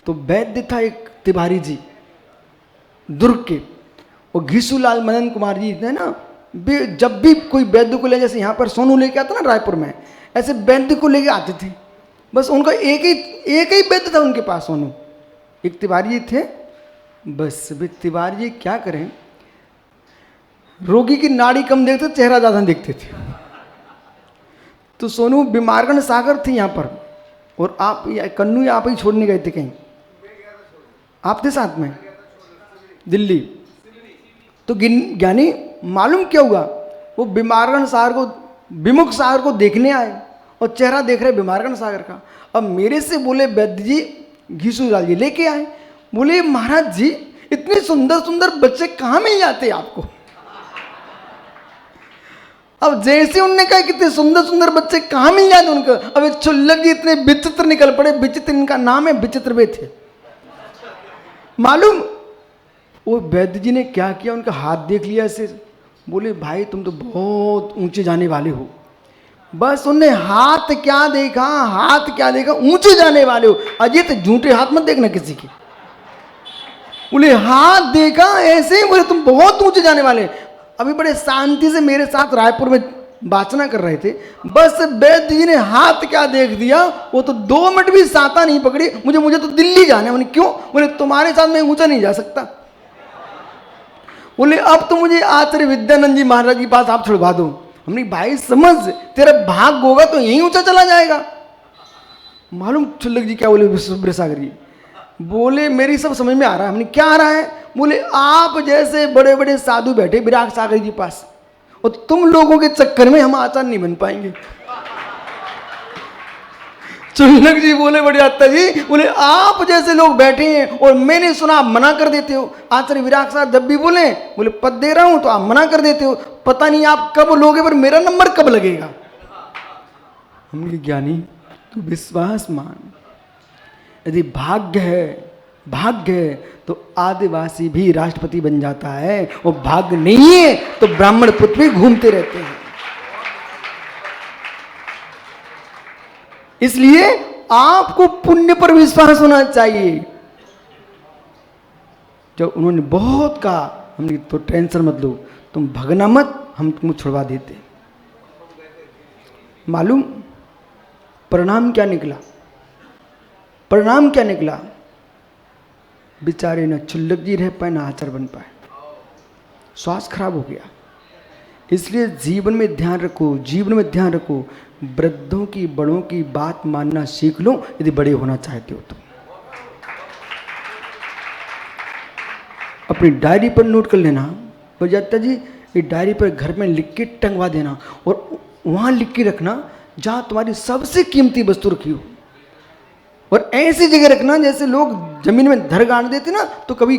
तो वैद्य था एक तिवारी जी दुर्ग के, और घीसूलाल मदन कुमार जी थे ना, जब भी कोई वैद्य को ले, जैसे यहाँ पर सोनू लेके आता ना रायपुर में, ऐसे वैद्य को लेके आते थे। बस उनका एक ही वैद्य था उनके पास, सोनू एक तिवारी जी थे। बस वे तिवारी जी क्या करें, रोगी की नाड़ी कम देखते, चेहरा ज़्यादा देखते थे। तो सोनू बीमारगढ़ सागर थी यहाँ पर, और आप कन्नू आप ही छोड़ने गए थे कहीं, आप थे साथ में दिल्ली। तो ज्ञानी मालूम क्या हुआ, वो बीमारगढ़ सागर को, विमुख सागर को देखने आए और चेहरा देख रहे बीमारगढ़ सागर का। अब मेरे से बोले वैद्य जी घीसूलाल जी लेके आए, बोले महाराज जी इतने सुंदर सुंदर बच्चे कहाँ मिल जाते आपको। अब जैसे उनने कहा कितने सुंदर सुंदर बच्चे कहाँ मिल जाते उनको, अब एक छुल्लक जी इतने विचित्र निकल पड़े, विचित्र इनका नाम है, विचित्र वे थे। मालूम वो वैद्य जी ने क्या किया, उनका हाथ देख लिया ऐसे, बोले भाई तुम तो बहुत ऊंचे जाने वाले हो। बस उनने हाथ क्या देखा, हाथ क्या देखा, ऊंचे जाने वाले हो। अजय तो झूठे हाथ मत देखना किसी के, बोले हाथ देखा ऐसे, बोले तुम बहुत ऊंचे जाने वाले। अभी बड़े शांति से मेरे साथ रायपुर में वाचना कर रहे थे, बस वैद्य जी ने हाथ क्या देख दिया, वो तो 2 मिनट भी साता नहीं पकड़ी, मुझे तो दिल्ली जाना है। बोले क्यों, बोले तुम्हारे साथ मैं ऊंचा नहीं जा सकता। बोले अब तो मुझे आचार्य विद्यानंद जी महाराज के पास आप छुड़वा दो। हमने भाई समझ, तेरा भाग होगा तो यहीं ऊंचा चला जाएगा। मालूम छुल्लक जी क्या बोले विश्वसागर जी, बोले मेरी सब समझ में आ रहा है। हमने क्या आ रहा है, बोले आप जैसे बड़े बड़े साधु बैठे विराट सागर जी पास, और तुम लोगों के चक्कर में हम आचार्य नहीं बन पाएंगे। चुल्लक जी बोले बड़े आत्ता जी, बोले आप जैसे लोग बैठे हैं और मैंने सुना आप मना कर देते हो। आचार्य विराट साहब जब भी बोले पद दे रहा हूं तो आप मना कर देते हो, पता नहीं आप कब लोगे पर मेरा नंबर कब लगेगा। हमने ज्ञानी तू विश्वास मान, यदि भाग्य है तो आदिवासी भी राष्ट्रपति बन जाता है, और भाग्य नहीं है तो ब्राह्मण पुत्र भी घूमते रहते हैं। इसलिए आपको पुण्य पर विश्वास होना चाहिए। जब उन्होंने बहुत कहा, हमने तो टेंशन मत लो, तुम भगना मत, हम तुमको छुड़वा देते। मालूम परिणाम क्या निकला, परिणाम क्या निकला, बेचारे न चुल्लक जी रह पाए, न आचार्य बन पाए, स्वास्थ्य खराब हो गया। इसलिए जीवन में ध्यान रखो, जीवन में ध्यान रखो, वृद्धों की बड़ों की बात मानना सीख लो यदि बड़े होना चाहते हो तो। अपनी डायरी पर नोट कर लेना, बजाता जी ये डायरी पर घर में लिख के टंगवा देना, और वहां लिख के रखना जहां तुम्हारी सबसे कीमती वस्तु रखी हो, और ऐसी जगह रखना जैसे लोग जमीन में धर गाड़ देते ना, तो कभी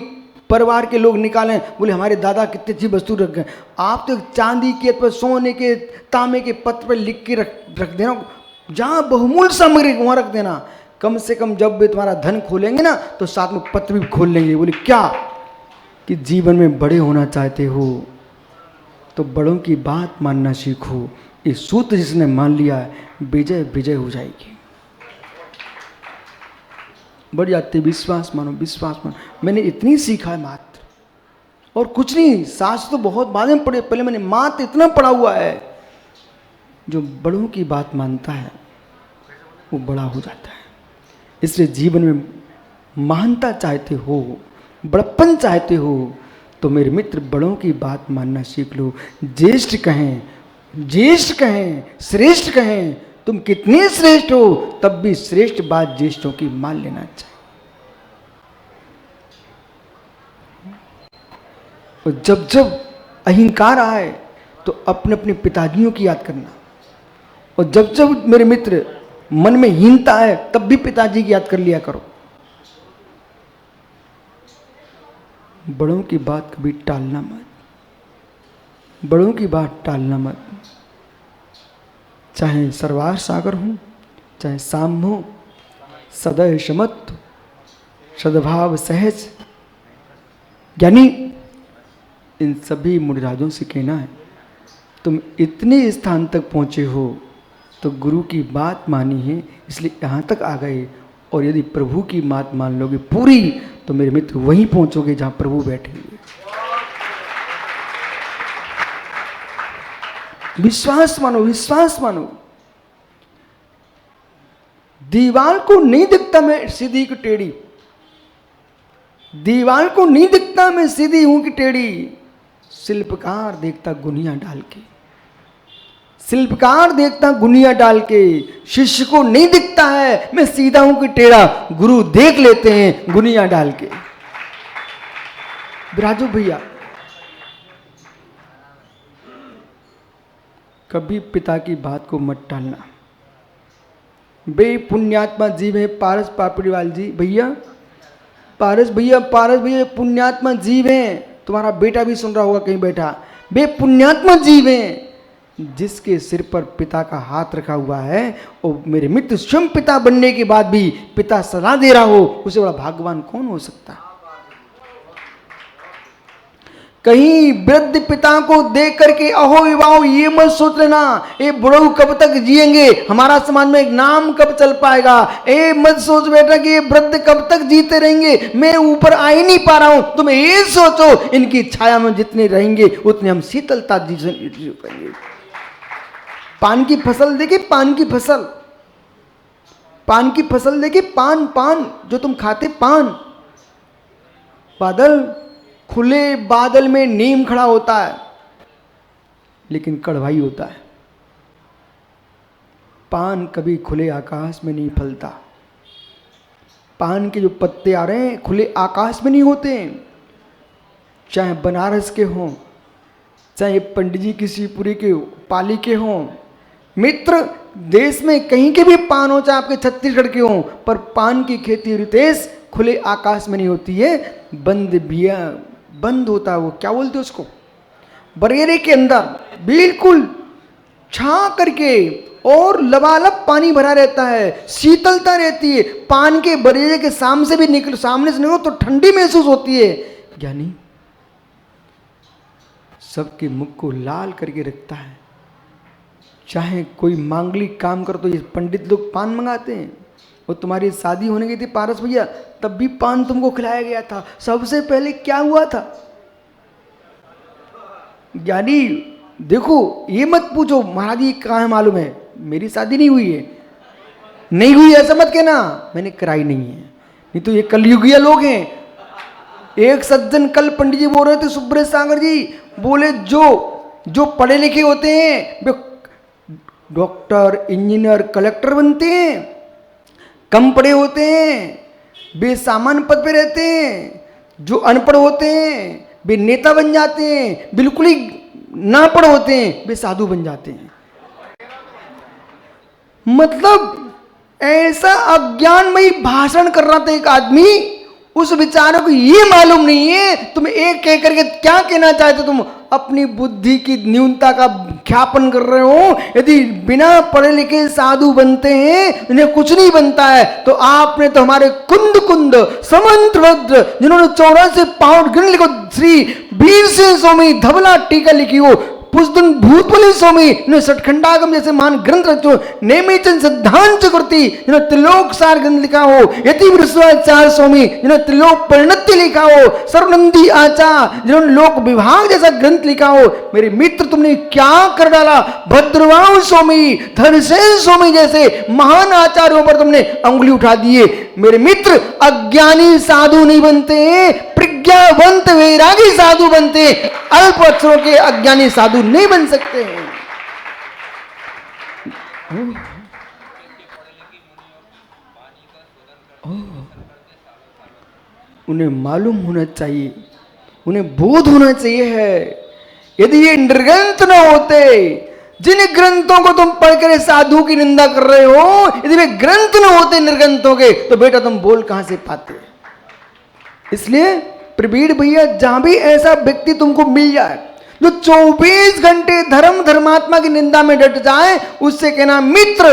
परिवार के लोग निकालें, बोले हमारे दादा कितनी अच्छी वस्तु रख गए। आप तो चांदी के पर, सोने के, तांबे के पत्र पर लिख के रख देना, जहाँ बहुमूल्य सामग्री वहाँ रख देना। कम से कम जब भी तुम्हारा धन खोलेंगे ना तो साथ में पत्र भी खोल लेंगे। बोले क्या, कि जीवन में बड़े होना चाहते हो तो बड़ों की बात मानना सीखो। इस सूत्र जिसने मान लिया है, विजय विजय हो जाएगी। बढ़ जाते, विश्वास मानो, विश्वास मानो। मैंने इतनी सीखा है मात्र, और कुछ नहीं। सास तो बहुत बाद में पढ़े, पहले मैंने मात्र इतना पढ़ा हुआ है। जो बड़ों की बात मानता है वो बड़ा हो जाता है। इसलिए जीवन में महानता चाहते हो, बड़प्पन चाहते हो तो मेरे मित्र बड़ों की बात मानना सीख लो। ज्येष्ठ कहें, श्रेष्ठ कहें, तुम कितने श्रेष्ठ हो, तब भी श्रेष्ठ बात ज्येष्ठों की मान लेना चाहिए। और जब जब अहंकार आए तो अपने अपने पिताजियों की याद करना, और जब जब मेरे मित्र मन में हीनता है तब भी पिताजी की याद कर लिया करो। बड़ों की बात कभी टालना मत, बड़ों की बात टालना मत। चाहे सरवार सागर हो, चाहे साम हो, सदैव समत, सद्भाव सहज। यानी इन सभी मुनिराजों से कहना है, तुम इतने स्थान तक पहुँचे हो तो गुरु की बात मानी है, इसलिए यहाँ तक आ गए, और यदि प्रभु की बात मान लोगे पूरी, तो मेरे मित्र वहीं पहुंचोगे जहां प्रभु बैठेंगे। विश्वास मानो, विश्वास मानो। दीवार को नहीं दिखता मैं सीधी की टेढ़ी, दीवार को नहीं दिखता मैं सीधी हूं कि टेढ़ी, शिल्पकार देखता गुनिया डाल के, शिल्पकार देखता गुनिया डाल के। शिष्य को नहीं दिखता है मैं सीधा हूं कि टेढ़ा, गुरु देख लेते हैं गुनिया डाल के। बिराजो भैया, कभी पिता की बात को मत टालना। बे पुण्यात्मा जीव है पारस पापड़ीवाल जी भैया, पारस भैया, पारस भैया पुण्यात्मा जीव हैं। तुम्हारा बेटा भी सुन रहा होगा कहीं बैठा। बे पुण्यात्मा जीव हैं जिसके सिर पर पिता का हाथ रखा हुआ है, और मेरे मित्र स्वयं पिता बनने के बाद भी पिता सलाह दे रहा हो, उसे बड़ा भाग्यवान कौन हो सकता है। कहीं वृद्ध पिता को देख करके अहो विवाहो ये मत सोच लेना ये बुढ़ऊ कब तक जिएंगे, हमारा समाज में एक नाम कब चल पाएगा। ए मत सोच बेटा कि ये वृद्ध कब तक जीते रहेंगे, मैं ऊपर आ ही नहीं पा रहा हूं। तुम ये सोचो इनकी छाया में जितने रहेंगे उतने हम शीतलता जी पाएंगे। पान की फसल देखी, पान की फसल, पान की फसल देखी, पान, पान जो तुम खाते पान। बादल, खुले बादल में नीम खड़ा होता है लेकिन कड़वाई होता है। पान कभी खुले आकाश में नहीं फलता। पान के जो पत्ते आ रहे हैं खुले आकाश में नहीं होते, चाहे बनारस के हों, चाहे पंडित जी की शिवपुरी के पाली के हों। मित्र, देश में कहीं के भी पान हो, चाहे आपके छत्तीसगढ़ के हों, पर पान की खेती रितेश खुले आकाश में नहीं होती है, बंद बिया बंद होता है। वो क्या बोलते हैं उसको, बरेरे के अंदर बिल्कुल छा करके, और लबालब पानी भरा रहता है, शीतलता रहती है। पान के बरेरे के सामने से भी निकलो, सामने से निकलो तो ठंडी महसूस होती है। यानी सबके मुख को लाल करके रखता है। चाहे कोई मांगलिक काम कर तो ये पंडित लोग पान मंगाते हैं। वो तुम्हारी शादी होने गई थी पारस भैया, तब भी पान तुमको खिलाया गया था। सबसे पहले क्या हुआ था, यानी देखो ये मत पूछो महाराज जी कहाँ है, मालूम है मेरी शादी नहीं हुई है, नहीं हुई ऐसा मत कहना, मैंने कराई नहीं है। नहीं तो ये कलयुगीय लोग हैं। एक सज्जन कल पंडित जी बोल रहे थे, सुब्रत सागर जी बोले जो पढ़े लिखे होते हैं वे डॉक्टर, इंजीनियर, कलेक्टर बनते हैं, कम पढ़े होते हैं वे सामान्य पद पे रहते हैं, जो अनपढ़ होते हैं वे नेता बन जाते हैं, बिल्कुल ही ना पढ़ होते हैं वे साधु बन जाते हैं। मतलब ऐसा अज्ञानमयी भाषण कर रहा था एक आदमी, उस विचारों को ये मालूम नहीं है तुम एक कह करके क्या कहना चाहते, तुम अपनी बुद्धि की न्यूनता का ख्यापन कर रहे हो। यदि बिना पढ़े लिखे साधु बनते हैं, इन्हें कुछ नहीं बनता है, तो आपने तो हमारे कुंद कुंद समंत्रभद्र जिन्होंने 84 पाउंड गिन लिखो, श्री वीर सिंह स्वामी धवला टीका लिखी हो, पुष्पन भूतपली स्वामी जिन्होंने सठखंडागम जैसे महान ग्रंथ रचो, नेमीचंद सिद्धांत चक्रवर्ती जिन्होंने त्रिलोक सार ग्रंथ लिखा हो, यति विश्वाचार्य स्वामी जिन्होंने त्रिलोक परिणति लिखा हो, सर्वनंदी आचार्य जिन्होंने लोक विभाग जैसा ग्रंथ लिखा हो। मेरे मित्र तुमने क्या कर डाला, भद्रवाह स्वामी, धनसेन स्वामी जैसे महान आचार्यों पर तुमने अंगुली उठा दिए। मेरे मित्र अज्ञानी साधु नहीं बनते हैं, प्रज्ञावंत वैरागी साधु बनते हैं, अल्प अक्षरों के अज्ञानी साधु नहीं बन सकते हैं। उन्हें मालूम होना चाहिए, उन्हें बोध होना चाहिए है। यदि ये निर्ग्रंथ न होते, जिन ग्रंथों को तुम पढ़कर साधु की निंदा कर रहे हो, यदि वे ग्रंथ न होते निर्ग्रंथों के, तो बेटा तुम बोल कहां से पाते। इसलिए प्रवीण भैया जहां भी ऐसा व्यक्ति तुमको मिल जाए जो 24 घंटे धर्मात्मा की निंदा में डट जाए, उससे कहना मित्र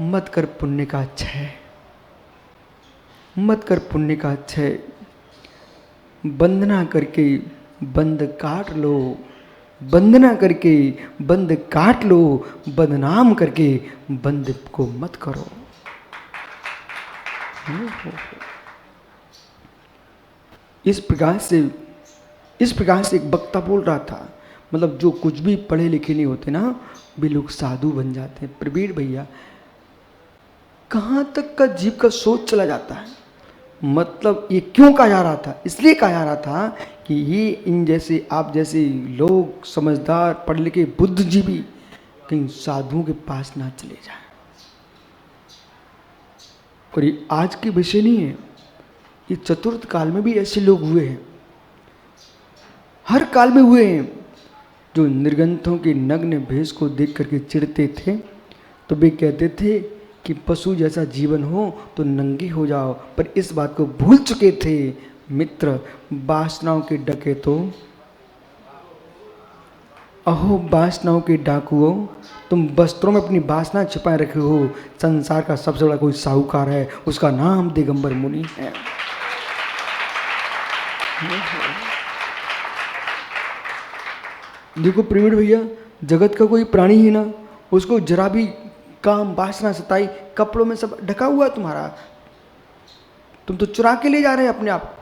मत कर पुण्य का क्षय, मत कर पुण्य का क्षय। वंदना करके बंद काट लो, वंदना करके बंद काट लो, बदनाम करके बंद को मत करो। इस प्रकार से एक वक्ता बोल रहा था, मतलब जो कुछ भी पढ़े लिखे नहीं होते ना, वे लोग साधु बन जाते हैं। प्रवीण भैया, कहाँ तक का जीव का सोच चला जाता है। मतलब ये क्यों कहा जा रहा था? इसलिए कहा जा रहा था कि ये इन जैसे आप जैसे लोग समझदार पढ़ लिखे बुद्धिजीवी कहीं साधुओं के पास ना चले जाए। और ये आज के विषय नहीं है, ये चतुर्थ काल में भी ऐसे लोग हुए हैं, हर काल में हुए हैं, जो निर्गंथों के नग्न भेष को देख करके चिढ़ते थे। तो वे कहते थे कि पशु जैसा जीवन हो तो नंगे हो जाओ, पर इस बात को भूल चुके थे मित्र वासनाओं के डके तो। अहो वासनाओं के डाकुओं, तुम वस्त्रों में अपनी वासना छिपाए रखे हो। संसार का सबसे बड़ा कोई साहूकार है, उसका नाम दिगंबर मुनि है। देखो प्रवीण भैया, जगत का कोई प्राणी ही ना, उसको जरा भी काम वासना सताई, कपड़ों में सब ढका हुआ है तुम्हारा, तुम तो चुरा के ले जा रहे हैं अपने आप।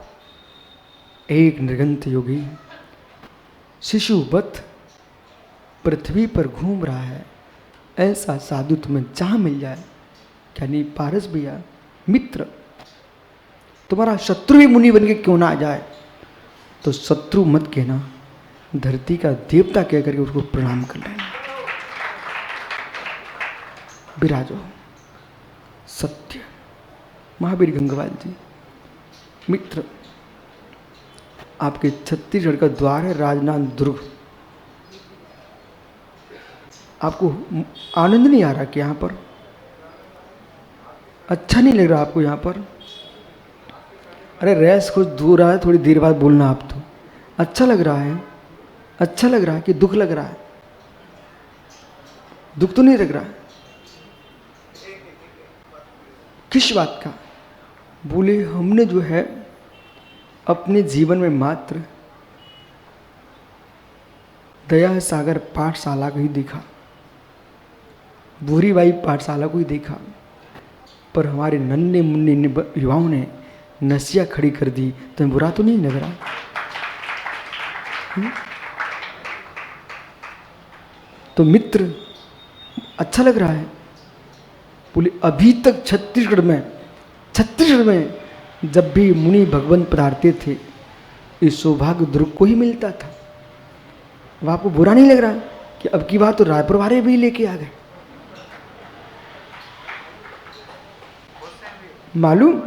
एक निर्गंथ योगी शिशुवत पृथ्वी पर घूम रहा है, ऐसा साधु तुम्हें जहां मिल जाए। क्या नहीं पारस भैया, मित्र तुम्हारा शत्रु भी मुनि बन के क्यों ना आ जाए, तो शत्रु मत कहना, धरती का देवता कह करके उसको प्रणाम कर लेना। विराजो सत्य। महावीर गंगवाल जी, मित्र आपके छत्तीसगढ़ का द्वार है राजनांद दुर्ग। आपको आनंद नहीं आ रहा कि यहाँ पर अच्छा नहीं लग रहा आपको यहाँ पर? अरे रेस कुछ दूर है, थोड़ी देर बाद बोलना आप तो। अच्छा लग रहा है? अच्छा लग रहा है कि दुख लग रहा है? दुख तो नहीं लग रहा है? किस बात का? बोले हमने जो है अपने जीवन में मात्र दया सागर पाठशाला को ही देखा, भूरीबाई पाठशाला को ही देखा, पर हमारे नन्हे मुन्ने युवाओं ने नसिया खड़ी कर दी। तुम्हें बुरा तो नहीं लग रहा? तो मित्र अच्छा लग रहा है? बोले अभी तक छत्तीसगढ़ में जब भी मुनि भगवान पधारते थे, इस सौभाग्य दुर्ग को ही मिलता था। अब आपको बुरा नहीं लग रहा कि अब की बात तो रायपुर वाले भी लेके आ गए? मालूम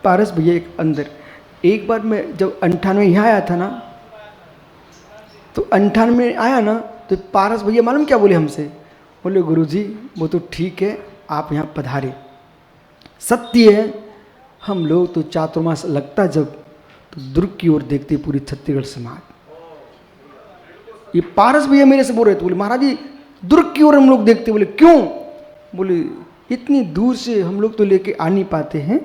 पारस भैया, एक बार मैं जब 98 यहाँ आया था ना, तो 98 में आया ना, तो पारस भैया मालूम क्या बोले हमसे? बोले गुरुजी वो तो ठीक है, आप यहाँ पधारे, सत्य है, हम लोग तो चातुर्मास लगता जब तो दुर्ग की ओर देखते पूरी छत्तीसगढ़ समाज। ये पारस भैया मेरे से बोल रहे थे, बोले महाराज जी दुर्ग की ओर हम लोग देखते। बोले क्यों? बोले इतनी दूर से हम लोग तो लेके आ नहीं पाते हैं,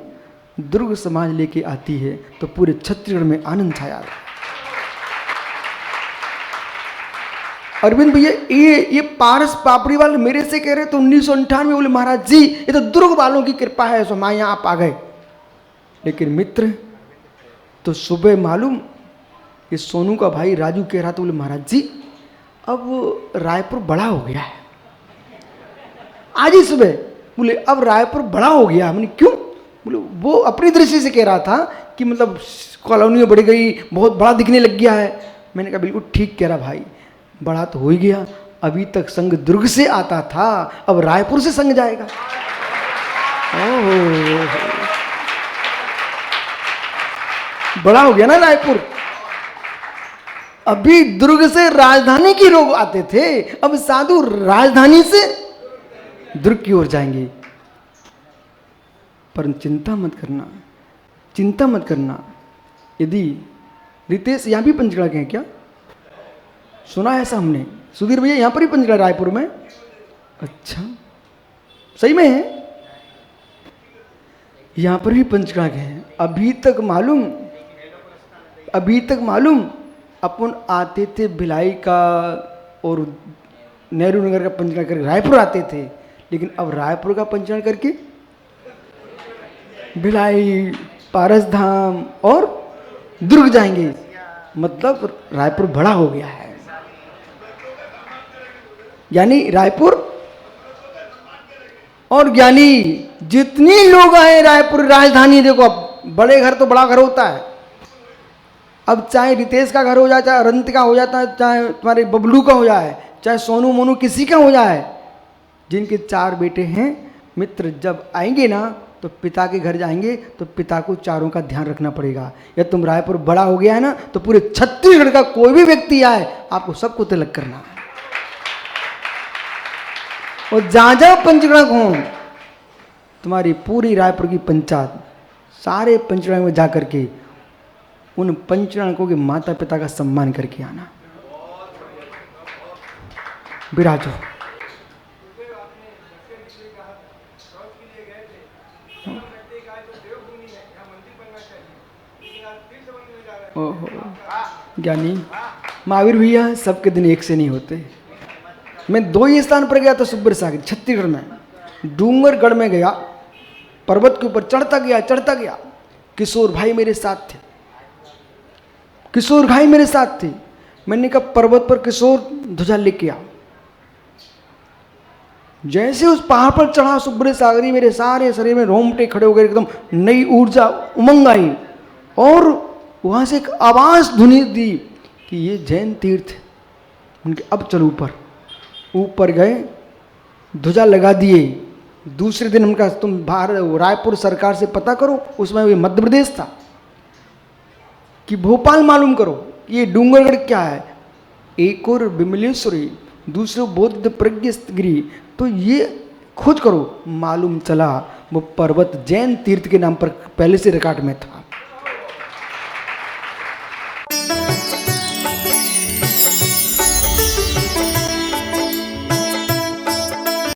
दुर्ग समाज लेके आती है तो पूरे छत्तीसगढ़ में आनंद छाया। अरविंद भैया ये पारस पापड़ी वाले मेरे से कह रहे तो 1998 बोले महाराज जी ये तो दुर्ग वालों की कृपा है, सो माँ यहाँ आप आ गए। लेकिन मित्र तो सुबह मालूम ये सोनू का भाई राजू कह रहा था, बोले महाराज जी अब रायपुर बड़ा हो गया है। आज ही सुबह बोले अब रायपुर बड़ा हो गया। मैंने क्यों? बोले वो अपनी दृष्टि से कह रहा था कि मतलब कॉलोनी बढ़ गई, बहुत बड़ा दिखने लग गया है। मैंने कहा बिल्कुल ठीक कह रहा भाई, बड़ा तो हो ही गया, अभी तक संग दुर्ग से आता था, अब रायपुर से संग जाएगा। ओहो बड़ा हो गया ना रायपुर। अभी दुर्ग से राजधानी की लोग आते थे, अब साधु राजधानी से दुर्ग की ओर जाएंगे। पर चिंता मत करना। यदि रितेश यहां भी पंचगढ़ के हैं क्या? सुना है ऐसा हमने। सुधीर भैया यहां पर ही पंचगढ़ रायपुर में? अच्छा सही में है? यहां पर भी पंचगढ़ के हैं। अभी तक मालूम अपन आते थे भिलाई का और नेहरू नगर का पंचगढ़ करके रायपुर आते थे, लेकिन अब रायपुर का पंचगढ़ करके भिलाई, पारस धाम और दुर्ग जाएंगे। मतलब रायपुर बड़ा हो गया है। यानी रायपुर और ज्ञानी जितने लोग आए रायपुर राजधानी, देखो अब बड़े घर तो बड़ा घर होता है। अब चाहे रितेश का घर हो जाए, चाहे अरंत का हो जाता है, चाहे तुम्हारे बबलू का हो जाए, चाहे सोनू मोनू किसी का हो जाए, जिनके 4 बेटे हैं मित्र, जब आएंगे ना तो पिता के घर जाएंगे तो पिता को चारों का ध्यान रखना पड़ेगा। या तुम रायपुर बड़ा हो गया है ना तो पूरे छत्तीसगढ़ का कोई भी व्यक्ति आए आपको सबको तिलक करना है। और जहां पंचगणक हो, तुम्हारी पूरी रायपुर की पंचायत, सारे पंचगणक में जाकर के उन पंचगणकों के माता पिता का सम्मान करके आना। विराजो। ओहो ज्ञानी महावीर भैया, सबके दिन एक से नहीं होते। मैं 2 ही स्थान पर गया था सुब्र सागर छत्तीसगढ़ में। डूंगरगढ़ में गया, पर्वत के ऊपर चढ़ता गया। किशोर भाई मेरे साथ थे। मैंने कहा पर्वत पर किशोर ध्वजा लेके आ। जैसे उस पहाड़ पर चढ़ा सुब्र सागरी, मेरे सारे शरीर में रोंगटे खड़े हो गए, एकदम नई ऊर्जा उमंग आई। और वहां से एक आवाज ध्वनि दी कि ये जैन तीर्थ। उनके अब चलो ऊपर गए, ध्वजा लगा दिए। दूसरे दिन उनका तुम रायपुर सरकार से पता करो, उसमें ये मध्य प्रदेश था, कि भोपाल मालूम करो ये डूंगरगढ़ क्या है। एक और विमलेश्वरी, दूसरे बौद्ध प्रज्ञगिरी। तो ये खोज करो, मालूम चला वो पर्वत जैन तीर्थ के नाम पर पहले से रिकॉर्ड में था।